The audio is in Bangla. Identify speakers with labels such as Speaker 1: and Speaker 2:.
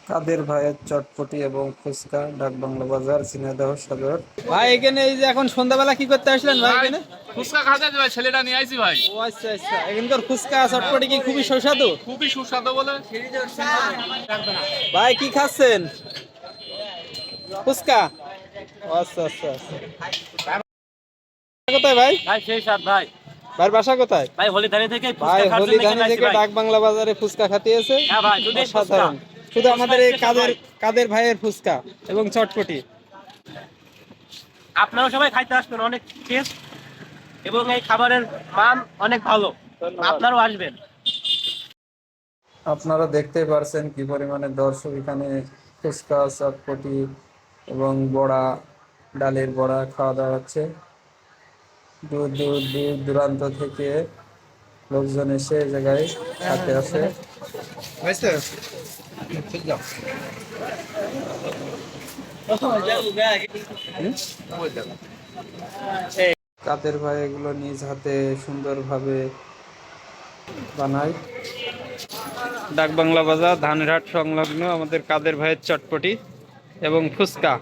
Speaker 1: কাদের ভাইয়ের চটপটি এবং ফুচকা, ডাকবাংলো বাজার, ঝিনাইদহ সদর।
Speaker 2: ভাই এখানে এই যে এখন সন্ধ্যাবেলা কি করতে আসলেন ভাই
Speaker 3: ভাই
Speaker 2: এখানে?
Speaker 3: ফুচকা খাতে ভাই ছেলেটা নিয়ে আইছি ভাই।
Speaker 2: ও আচ্ছা আচ্ছা, এখানকার ফুচকা চটপটি কি খুবই সুস্বাদু?
Speaker 3: খুবই সুস্বাদু বলে।
Speaker 2: ভাই কি খাচ্ছেন? ফুচকা? ও আচ্ছা আচ্ছা আচ্ছা। কোথায় ভাই?
Speaker 4: ভাই সেই সাত ভাই।
Speaker 2: ভাইয়ের বাসা কোথায়?
Speaker 4: ভাই হলিদানি থেকে
Speaker 2: ভাই
Speaker 4: ফুচকা খাওয়ার জন্য
Speaker 2: হলিধানি
Speaker 4: এখানে আসছি
Speaker 2: থেকে
Speaker 4: ভাই।
Speaker 2: ডাক বাংলা বাজারে ফুচকা খাতে এসে
Speaker 4: হ্যাঁ ভাই, শুধু এই ফুচকা।
Speaker 2: অসাধারণ। শুধু আমাদের এই
Speaker 4: ফুচকা
Speaker 2: কাদের
Speaker 4: ভাই।
Speaker 2: কাদের ভাইয়ের ফুচকা এবং চটপটি।
Speaker 4: আপনারাও সবাই খাইতে আসবেন, অনেক টেস্ট এবং এই খাবারের মান অনেক ভালো।
Speaker 2: ধন্যবাদ।
Speaker 4: আপনারাও আসবেন।
Speaker 1: আপনারা দেখতেই পারছেন কি পরিমাণে দর্শক এখানে ফুচকা, চটপটি এবং বড়া, ডালের বড়া খাওয়া দাওয়া হচ্ছে। দূর দূর দূর দূরান্ত থেকে লোকজন এসে এই জায়গায় খেতে আসে। কাদের ভাই এগুলো নিজ হাতে সুন্দরভাবে বানায়।
Speaker 2: ডাকবাংলা বাজার ধানরহাট সংলগ্ন আমাদের কাদের ভাইয়ের চটপটি এবং ফুচকা।